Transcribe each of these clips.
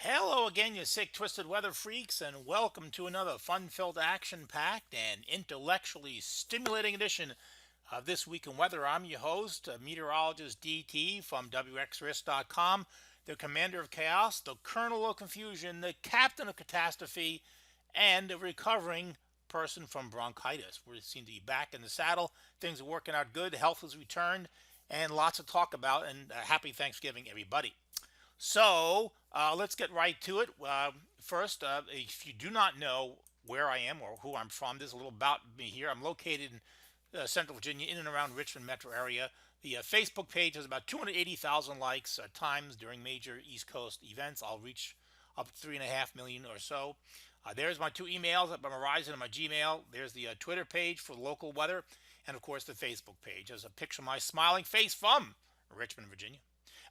Hello again, you sick, twisted weather freaks, and welcome to another fun filled, action packed, and intellectually stimulating edition of This Week in Weather. I'm your host, meteorologist DT from WXRIS.com, the commander of chaos, the colonel of confusion, the captain of catastrophe, and a recovering person from bronchitis. We seem to be back in the saddle. Things are working out good, health has returned, and lots to talk about. And happy Thanksgiving, everybody. So let's get right to it. First, if you do not know where I am or who I'm from, there's a little about me here. I'm located in Central Virginia, in and around Richmond metro area. The Facebook page has about 280,000 likes times during major East Coast events. I'll reach up to 3.5 million or so. There's my two emails at my Verizon and my Gmail. There's the Twitter page for local weather, and of course the Facebook page. There's a picture of my smiling face from Richmond, Virginia.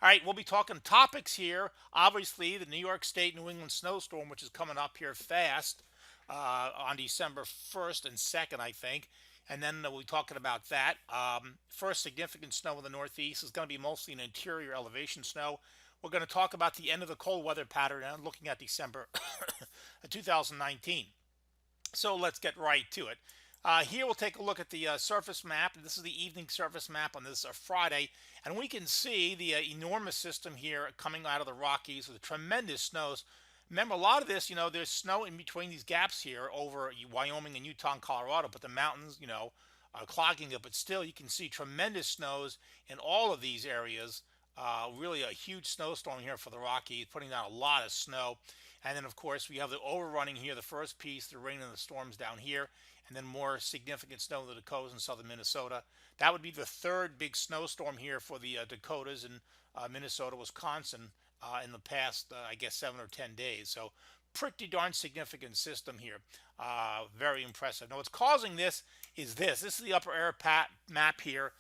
All right, we'll be talking topics here. Obviously, the New York State New England snowstorm, which is coming up here fast on December 1st and 2nd, I think. And then we'll be talking about that. First significant snow in the Northeast is going to be mostly an interior elevation snow. We're going to talk about the end of the cold weather pattern and looking at December 2019. So let's get right to it. Here we'll take a look at the surface map. This is the evening surface map on this Friday, and we can see the enormous system here coming out of the Rockies with tremendous snows. Remember, a lot of this, there's snow in between these gaps here over Wyoming and Utah and Colorado, but the mountains, are clogging it. But still, you can see tremendous snows in all of these areas. Really a huge snowstorm here for the Rockies, putting down a lot of snow. And then, of course, we have the overrunning here, the first piece, the rain and the storms down here, and then more significant snow in the Dakotas and southern Minnesota. That would be the third big snowstorm here for the Dakotas and Minnesota, Wisconsin in the past, I guess, 7 or 10 days. So pretty darn significant system here. Very impressive. Now, what's causing this is this. This is the upper air map here.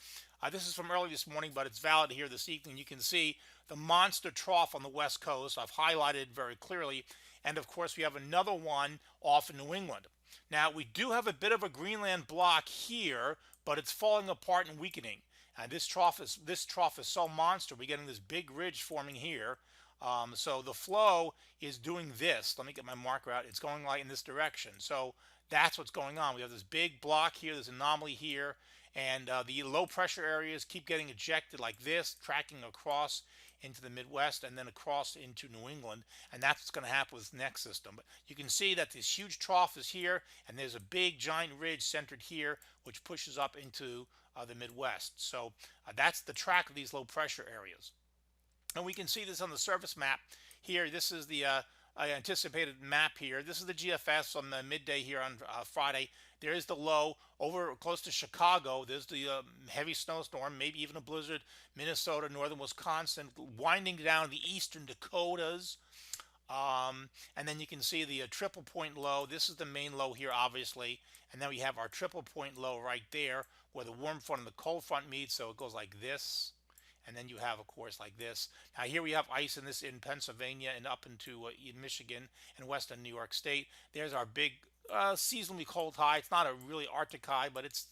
This is from early this morning, but it's valid here this evening. You can see the monster trough on the west coast. I've highlighted very clearly. And of course, we have another one off in New England. Now, we do have a bit of a Greenland block here, but it's falling apart and weakening. And this trough is so monster. We're getting this big ridge forming here. So the flow is doing this. Let me get my marker out. It's going like in this direction. So that's what's going on. We have this big block here. There's an anomaly here. And the low pressure areas keep getting ejected like this, tracking across into the Midwest and then across into New England. And that's what's going to happen with the next system. But you can see that this huge trough is here, and there's a big giant ridge centered here, which pushes up into the Midwest. So that's the track of these low pressure areas. And we can see this on the surface map here. This is the anticipated map here. This is the GFS on the midday here on Friday. There is the low over close to Chicago. There's the heavy snowstorm, maybe even a blizzard. Minnesota, northern Wisconsin, winding down the eastern Dakotas. And then you can see the triple point low. This is the main low here, obviously. And then we have our triple point low right there where the warm front and the cold front meet. So it goes like this. And then you have, of course, like this. Now here we have ice in Pennsylvania and up into in Michigan and western New York State. There's our big seasonally cold high. It's not a really Arctic high, but it's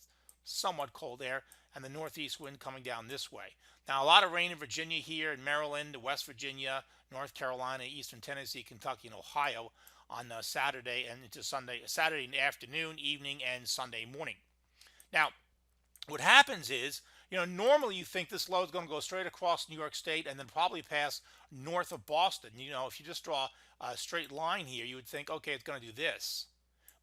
somewhat cold air. And the northeast wind coming down this way. Now a lot of rain in Virginia here, in Maryland, West Virginia, North Carolina, eastern Tennessee, Kentucky, and Ohio on Saturday and into Saturday afternoon, evening, and Sunday morning. Now, what happens is, normally you think this low is going to go straight across New York State and then probably pass north of Boston. If you just draw a straight line here, you would think, okay, it's going to do this.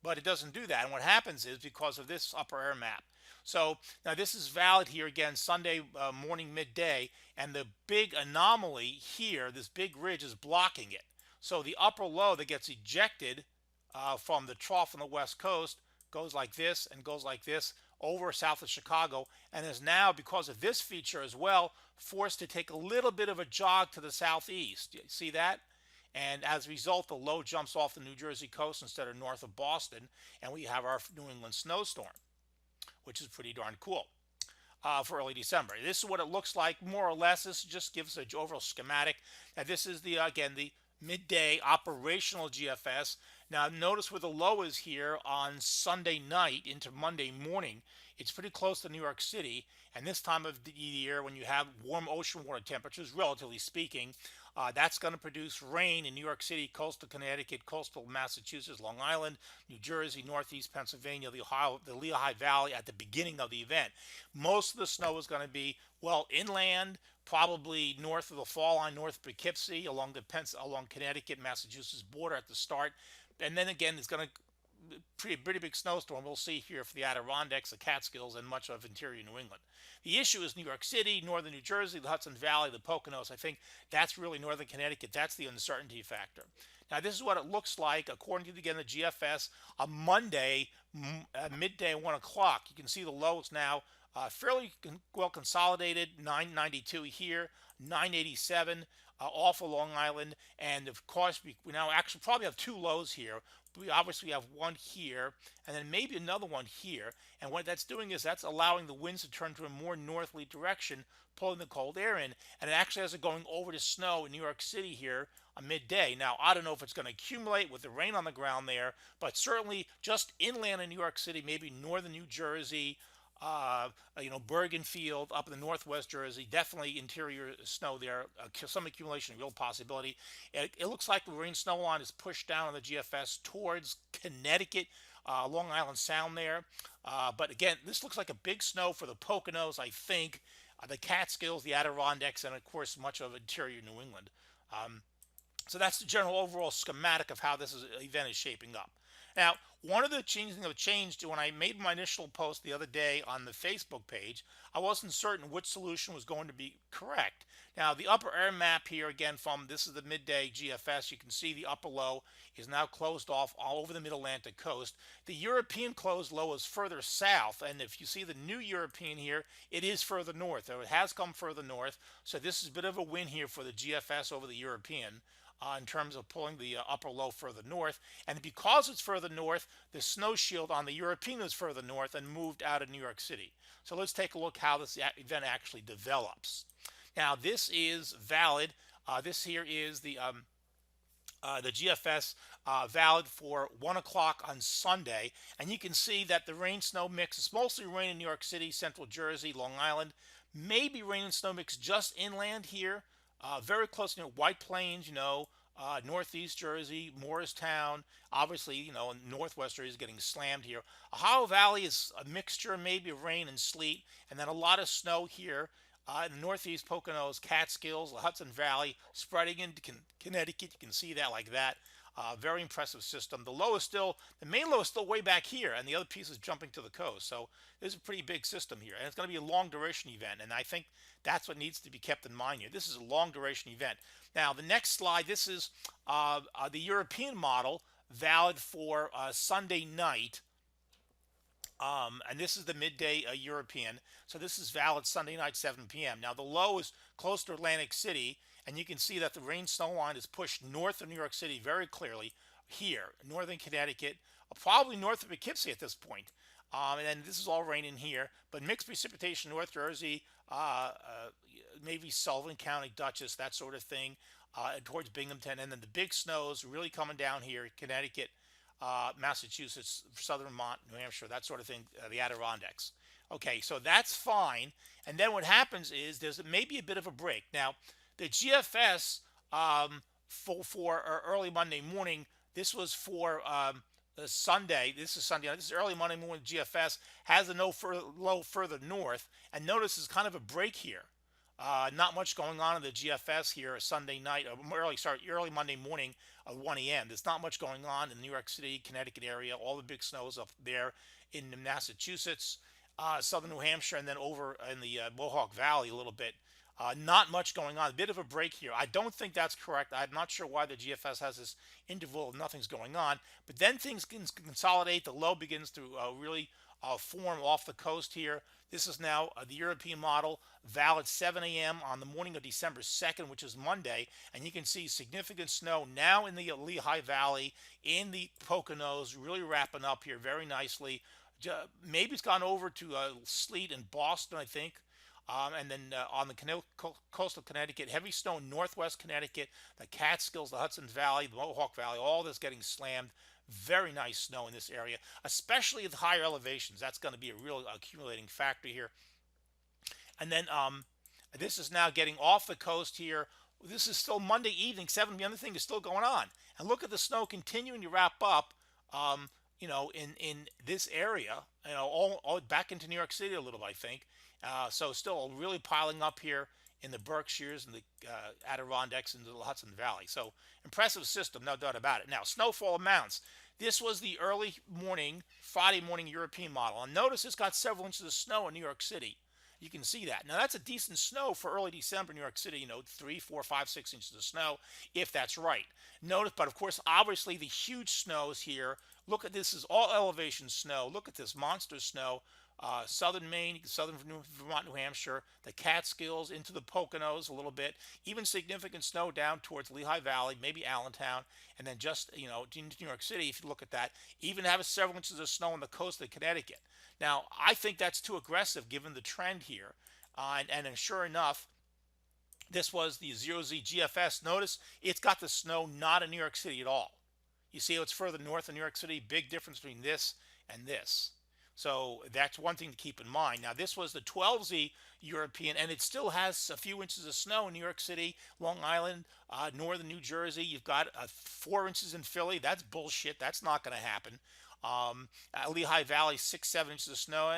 But it doesn't do that. And what happens is because of this upper air map. So now this is valid here again, Sunday morning, midday. And the big anomaly here, this big ridge is blocking it. So the upper low that gets ejected from the trough on the west coast goes like this and goes like this over south of Chicago, and is now, because of this feature as well, forced to take a little bit of a jog to the southeast. You see that? And as a result, the low jumps off the New Jersey coast instead of north of Boston, and we have our New England snowstorm, which is pretty darn cool for early December. This is what it looks like, more or less. This just gives an overall schematic. Now, this is again, the midday operational GFS. Now, notice where the low is here on Sunday night into Monday morning. It's pretty close to New York City. And this time of the year, when you have warm ocean water temperatures, relatively speaking, that's going to produce rain in New York City, coastal Connecticut, coastal Massachusetts, Long Island, New Jersey, Northeast Pennsylvania, the Lehigh Valley at the beginning of the event. Most of the snow is going to be, well, inland, probably north of the fall line, north of Poughkeepsie, along Connecticut, Massachusetts border at the start. And then again, it's going to pretty big snowstorm we'll see here for the Adirondacks, the Catskills, and much of interior New England. The issue is New York City, northern New Jersey, the Hudson Valley, the Poconos. I think that's really northern Connecticut. That's the uncertainty factor. Now, this is what it looks like according to, again, the GFS on Monday, midday, 1 o'clock. You can see the lows now fairly well consolidated, 992 here, 987 off of Long Island. And of course, we now actually probably have two lows here. We obviously have one here and then maybe another one here. And what that's doing is that's allowing the winds to turn to a more northerly direction, pulling the cold air in. And it actually has it going over to snow in New York City here on midday. Now, I don't know if it's going to accumulate with the rain on the ground there, but certainly just inland in New York City, maybe northern New Jersey, Bergenfield up in the northwest Jersey, definitely interior snow there, some accumulation, real possibility. It looks like the rain snow line is pushed down on the GFS towards Connecticut, Long Island Sound there. But again, this looks like a big snow for the Poconos, I think, the Catskills, the Adirondacks, and of course much of interior New England. So that's the general overall schematic of how event is shaping up. Now, one of the things that changed when I made my initial post the other day on the Facebook page, I wasn't certain which solution was going to be correct. Now, the upper air map here, again, this is the midday GFS. You can see the upper low is now closed off all over the mid-Atlantic coast. The European closed low is further south, and if you see the new European here, it is further north. It has come further north, so this is a bit of a win here for the GFS over the European. In terms of pulling the upper low further north. And because it's further north, the snow shield on the European is further north and moved out of New York City. So let's take a look how this event actually develops. Now, this is valid. This here is the GFS valid for 1 o'clock on Sunday. And you can see that the rain-snow mix is mostly rain in New York City, Central Jersey, Long Island. Maybe rain and snow mix just inland here. Very close to White Plains, Northeast Jersey, Morristown, obviously, Northwest Jersey is getting slammed here. Ohio Valley is a mixture maybe of rain and sleet, and then a lot of snow here in the Northeast Poconos, Catskills, the Hudson Valley, spreading into Connecticut. You can see that like that. Very impressive system. The main low is still way back here, and the other piece is jumping to the coast. So this is a pretty big system here, and it's going to be a long duration event, and I think that's what needs to be kept in mind here. This is a long duration event. Now, the next slide, this is the European model, valid for Sunday night. And this is the midday European. So this is valid Sunday night, 7 p.m. Now, the low is close to Atlantic City, and you can see that the rain snow line is pushed north of New York City very clearly here, northern Connecticut, probably north of Poughkeepsie at this point. And then this is all rain in here, but mixed precipitation, North Jersey, maybe Sullivan County, Dutchess, that sort of thing, towards Binghamton. And then the big snows really coming down here, Connecticut, Massachusetts, southern Vermont, New Hampshire, that sort of thing, the Adirondacks. Okay, so that's fine. And then what happens is there's maybe a bit of a break. Now, the GFS for early Monday morning, this was for Sunday. This is Sunday. This is early Monday morning. GFS has a low further north, and notice there's kind of a break here. Not much going on in the GFS here Sunday night, early Monday morning at 1 a.m. There's not much going on in the New York City, Connecticut area. All the big snows up there in Massachusetts, southern New Hampshire, and then over in the Mohawk Valley a little bit. Not much going on. A bit of a break here. I don't think that's correct. I'm not sure why the GFS has this interval of nothing's going on. But then things can consolidate. The low begins to really form off the coast here. This is now the European model, valid 7 a.m. on the morning of December 2nd, which is Monday. And you can see significant snow now in the Lehigh Valley, in the Poconos, really wrapping up here very nicely. Maybe it's gone over to sleet in Boston, I think. And then on the coastal Connecticut, heavy snow in northwest Connecticut, the Catskills, the Hudson Valley, the Mohawk Valley, all this getting slammed. Very nice snow in this area, especially at the higher elevations. That's going to be a real accumulating factor here. And then this is now getting off the coast here. This is still Monday evening, 7 p.m. The thing is still going on. And look at the snow continuing to wrap up, in this area, all back into New York City a little, I think. So still really piling up here in the Berkshires and the Adirondacks and the Hudson Valley. So impressive system, no doubt about it. Now, snowfall amounts. This was the early morning, Friday morning European model. And notice it's got several inches of snow in New York City. You can see that. Now, that's a decent snow for early December in New York City, 3, 4, 5, 6 inches of snow, if that's right. Notice, but of course, obviously, the huge snows here. Look at this, is all elevation snow. Look at this monster snow. Southern Maine, southern Vermont, New Hampshire, the Catskills, into the Poconos a little bit, even significant snow down towards Lehigh Valley, maybe Allentown, and then just, into New York City, if you look at that, even have several inches of snow on the coast of Connecticut. Now, I think that's too aggressive given the trend here. And sure enough, this was the 0Z GFS. Notice it's got the snow not in New York City at all. You see it's further north of New York City. Big difference between this and this. So that's one thing to keep in mind. Now, this was the 12Z European, and it still has a few inches of snow in New York City, Long Island, northern New Jersey. You've got 4 inches in Philly. That's bullshit. That's not going to happen. Lehigh Valley, 6, 7 inches of snow.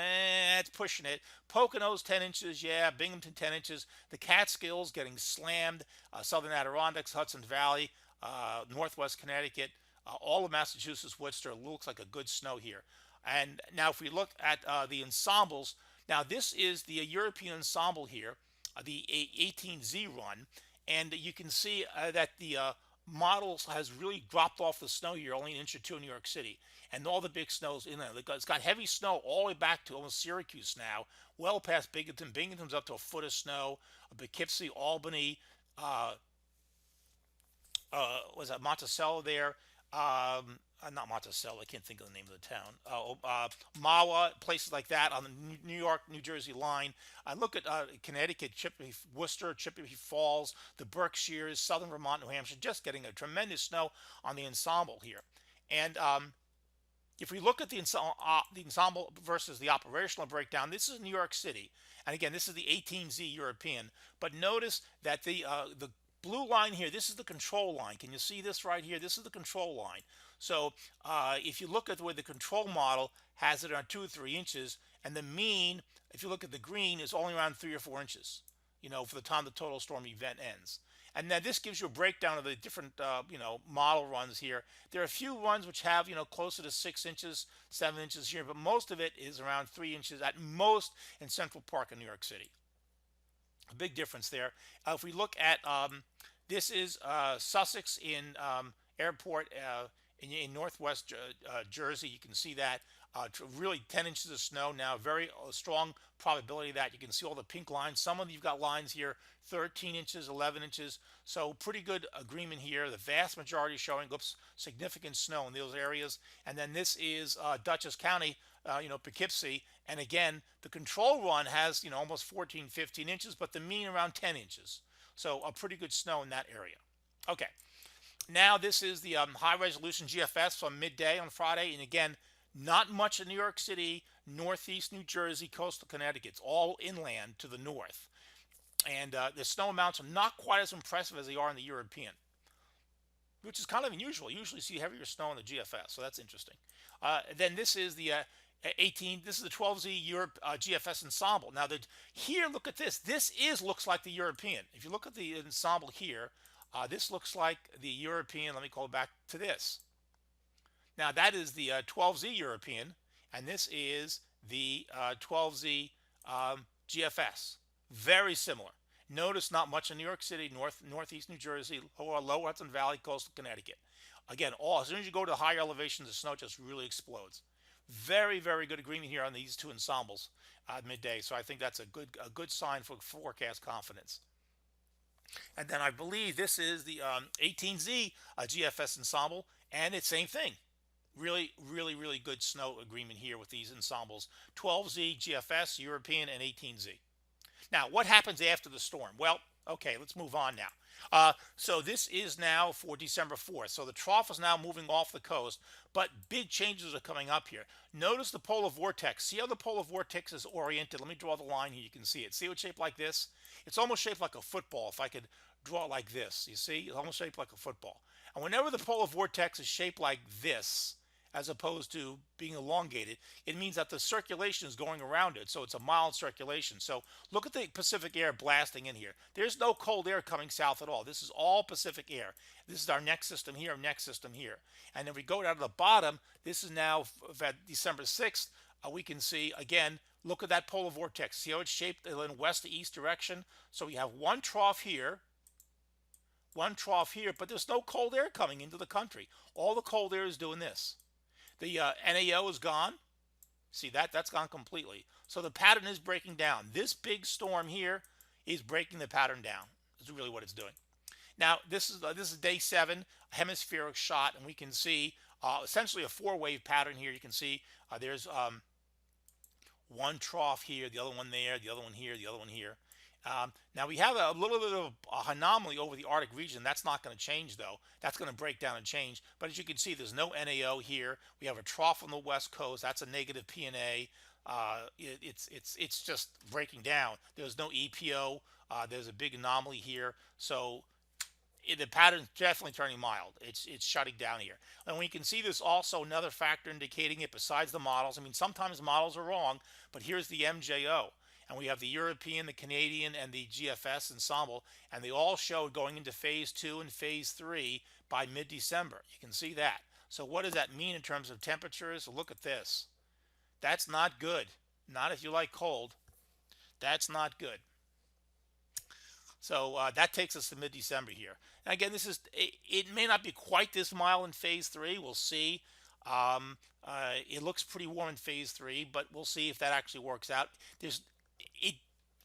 It's pushing it. Poconos, 10 inches. Yeah, Binghamton, 10 inches. The Catskills getting slammed. Southern Adirondacks, Hudson Valley, Northwest Connecticut, all of Massachusetts, Worcester. Looks like a good snow here. And now if we look at the ensembles, now this is the European ensemble here, the 18Z run, and you can see that the models has really dropped off the snow here, only an inch or two in New York City, and all the big snows in there. It's got heavy snow all the way back to almost Syracuse now, well past Binghamton. Binghamton's up to a foot of snow. Poughkeepsie, Albany, was that Monticello there? Not Monticello, I can't think of the name of the town. Mahwah, places like that on the New York, New Jersey line. I look at Connecticut, Worcester, Chippewa Falls, the Berkshires, southern Vermont, New Hampshire, just getting a tremendous snow on the ensemble here. And if we look at the ensemble versus the operational breakdown, this is New York City. And again, this is the 18Z European. But notice that the blue line here, this is the control line. Can you see this right here? This is the control line. So if you look at the way the control model has it around 2 or 3 inches, and the mean, if you look at the green, is only around 3 or 4 inches, for the time the total storm event ends. And then this gives you a breakdown of the different, model runs here. There are a few runs which have, closer to 6 inches, 7 inches here, but most of it is around 3 inches at most in Central Park in New York City. A big difference there. If we look at, this is Sussex in Airport in northwest Jersey. You can see that really 10 inches of snow now. Very strong probability that you can see all the pink lines. Some of you've got lines here 13 inches, 11 inches. So pretty good agreement here. The vast majority showing significant snow in those areas. And then this is Dutchess County, Poughkeepsie. And again, the control run has, almost 14, 15 inches, but the mean around 10 inches. So a pretty good snow in that area. Okay. Now this is the high resolution GFS from midday on Friday. And again, not much in New York City, northeast New Jersey, coastal Connecticut. It's all inland to the north. And the snow amounts are not quite as impressive as they are in the European, which is kind of unusual. You usually see heavier snow in the GFS, so that's interesting. Then this is the 18. This is the 12Z Europe GFS ensemble. Now here, look at this. This looks like the European. If you look at the ensemble here, this looks like the European. Let me call it back to this. Now that is the 12Z European, and this is the 12Z GFS. Very similar. Notice not much in New York City, northeast New Jersey, lower Hudson Valley, coastal Connecticut. Again, as soon as you go to higher elevations, the snow just really explodes. Very, very good agreement here on these two ensembles at midday. So I think that's a good sign for forecast confidence. And then I believe this is the 18Z GFS ensemble, and it's same thing. Really, really, really good snow agreement here with these ensembles. 12Z GFS, European, and 18Z. Now, what happens after the storm? Well, Okay, let's move on now. So this is now for December 4th. So the trough is now moving off the coast, but big changes are coming up here. Notice the polar vortex. See how the polar vortex is oriented? Let me draw the line here. You can see it. See it's shaped like this? It's almost shaped like a football. If I could draw it like this, you see? It's almost shaped like a football. And whenever the polar vortex is shaped like this, as opposed to being elongated, it means that the circulation is going around it. So it's a mild circulation. So look at the Pacific air blasting in here. There's no cold air coming south at all. This is all Pacific air. This is our next system here, our next system here. And if we go down to the bottom, this is now December 6th. We can see, again, look at that polar vortex. See how it's shaped in west to east direction? So we have one trough here, but there's no cold air coming into the country. All the cold air is doing this. The NAO is gone. See that? That's gone completely. So the pattern is breaking down. This big storm here is breaking the pattern down. Is really what it's doing. Now this is day 7, hemispheric shot, and we can see essentially a 4-wave pattern here. You can see there's one trough here, the other one there, the other one here, the other one here. Now we have a little bit of an anomaly over the Arctic region. That's not going to change though. That's going to break down and change. But as you can see, there's no NAO here. We have a trough on the west coast. That's a negative PNA. It's just breaking down. There's no EPO. There's a big anomaly here. So the pattern's definitely turning mild. It's shutting down here. And we can see this also another factor indicating it besides the models. I mean, sometimes models are wrong, but here's the MJO. And we have the European, the Canadian, and the GFS ensemble, and they all showed going into phase 2 and phase 3 by mid-December. You can see that. So what does that mean in terms of temperatures? Look at this. That's not good. Not if you like cold. That's not good. So that takes us to mid-December here. And again, it may not be quite this mild in phase 3. We'll see. It looks pretty warm in phase 3, but we'll see if that actually works out.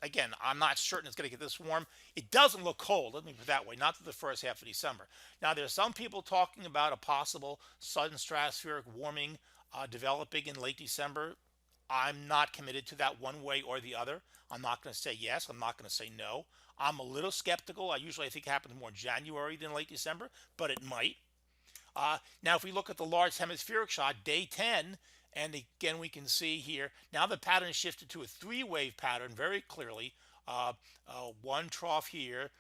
Again, I'm not certain it's going to get this warm. It doesn't look cold, let me put it that way, not to the first half of December. Now, there's some people talking about a possible sudden stratospheric warming developing in late December. I'm not committed to that one way or the other. I'm not going to say yes. I'm not going to say no. I'm a little skeptical. I think it happens more in January than late December, but it might. Now, if we look at the large hemispheric shot, day 10, and again, we can see here, now the pattern is shifted to a 3-wave pattern very clearly. One trough here,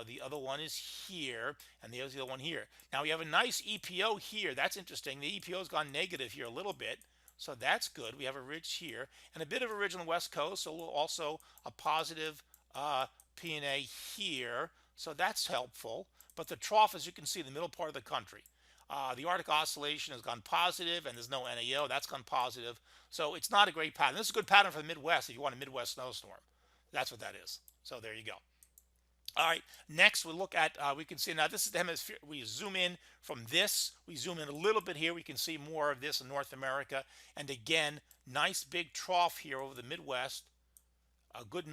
the other one is here, and there's the other one here. Now we have a nice EPO here. That's interesting. The EPO has gone negative here a little bit, so that's good. We have a ridge here, and a bit of a ridge on the west coast, so also a positive PNA here, so that's helpful. But the trough, as you can see, in the middle part of the country. The Arctic Oscillation has gone positive, and there's no NAO. That's gone positive. So it's not a great pattern. This is a good pattern for the Midwest if you want a Midwest snowstorm. That's what that is. So there you go. All right, next we look at, we can see now this is the hemisphere. We zoom in from this. We zoom in a little bit here. We can see more of this in North America. And again, nice big trough here over the Midwest. A good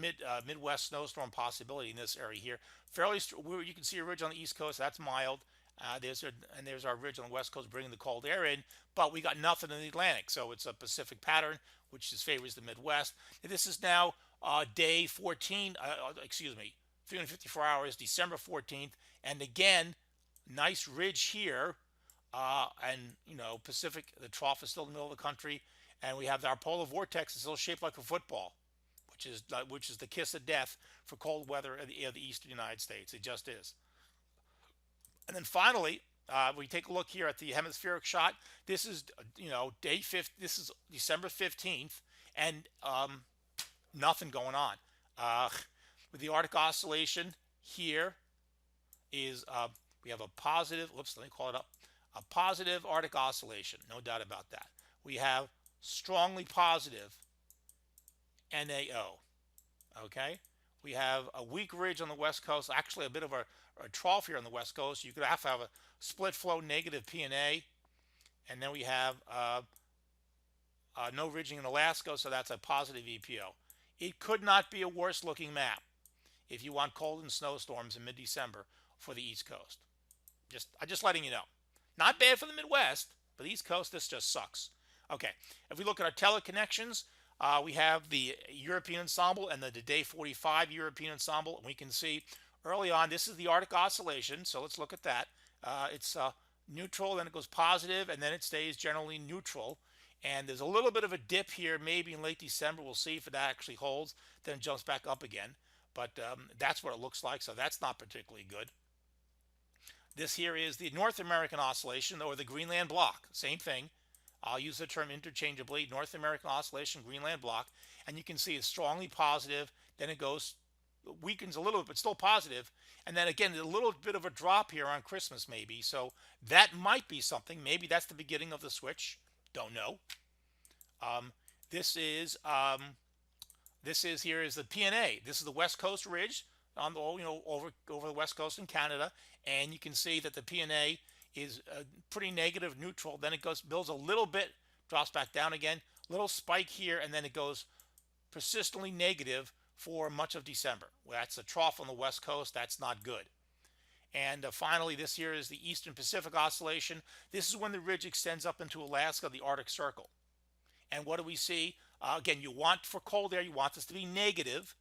Midwest snowstorm possibility in this area here. You can see a ridge on the East Coast. That's mild. There's our ridge on the west coast bringing the cold air in, but we got nothing in the Atlantic, so it's a Pacific pattern which favors the Midwest. And this is now day 14, 354 hours, December 14th, and again, nice ridge here, and Pacific, the trough is still in the middle of the country, and we have our polar vortex is still shaped like a football, which is the kiss of death for cold weather in the eastern United States. It just is. And then finally, we take a look here at the hemispheric shot. This is, day 5th. This is December 15th, and nothing going on. With the Arctic Oscillation here is, we have a positive, let me call it up, a positive Arctic Oscillation, no doubt about that. We have strongly positive NAO, okay? We have a weak ridge on the west coast, actually a bit of a trough here on the west coast. You could have to have a split flow negative PNA, and then we have no ridging in Alaska, so that's a positive EPO. It could not be a worse looking map if you want cold and snowstorms in mid-December for the East Coast. Just letting you know. Not bad for the Midwest, but the East Coast, this just sucks. Okay, if we look at our teleconnections, we have the European ensemble and the day 45 European ensemble, and we can see early on. This is the Arctic Oscillation, so let's look at that. It's neutral, then it goes positive, and then it stays generally neutral. And there's a little bit of a dip here, maybe in late December. We'll see if it actually holds, then jumps back up again. But that's what it looks like, so that's not particularly good. This here is the North American Oscillation, or the Greenland Block. Same thing. I'll use the term interchangeably. North American Oscillation, Greenland Block. And you can see it's strongly positive. Then it goes, weakens a little bit, but still positive. And then again, a little bit of a drop here on Christmas, maybe. So that might be something. Maybe that's the beginning of the switch. Don't know. Um, this is here is the PNA. This is the West Coast Ridge on the over the West Coast in Canada, and you can see that the PNA is pretty negative, neutral. Then it builds a little bit, drops back down again, little spike here, and then it goes persistently negative for much of December. Well, that's a trough on the West Coast. That's not good. And finally, this here is the Eastern Pacific Oscillation. This is when the ridge extends up into Alaska, the Arctic Circle. And what do we see? Again, for cold air, you want this to be negative.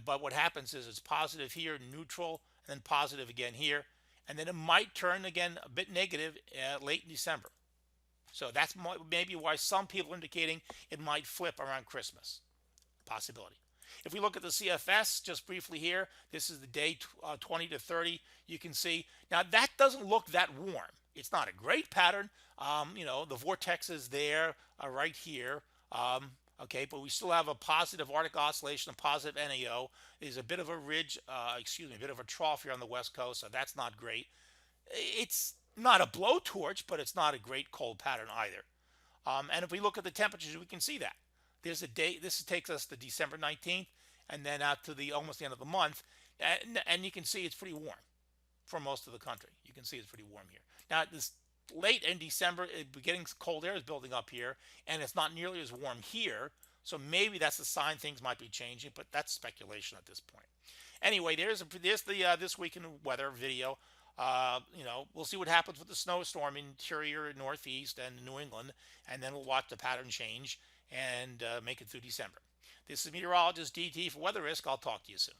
But what happens is it's positive here, neutral, and then positive again here. And then it might turn again a bit negative late in December. So that's maybe why some people are indicating it might flip around Christmas. Possibility. If we look at the CFS just briefly here, this is the day 20 to 30. You can see now that doesn't look that warm. It's not a great pattern. The vortex is there right here. Okay, but we still have a positive Arctic Oscillation, a positive NAO. There's a bit of a ridge, a bit of a trough here on the West Coast, so that's not great. It's not a blowtorch, but it's not a great cold pattern either. And if we look at the temperatures, we can see that. There's a day, this takes us to December 19th, and then out to almost the end of the month. And you can see it's pretty warm for most of the country. You can see it's pretty warm here. Now, this late in December, getting cold air is building up here, and it's not nearly as warm here. So maybe that's a sign things might be changing, but that's speculation at this point. Anyway, there's the this week in weather video. We'll see what happens with the snowstorm interior Northeast and New England, and then we'll watch the pattern change and make it through December. This is meteorologist DT for Weather Risk. I'll talk to you soon.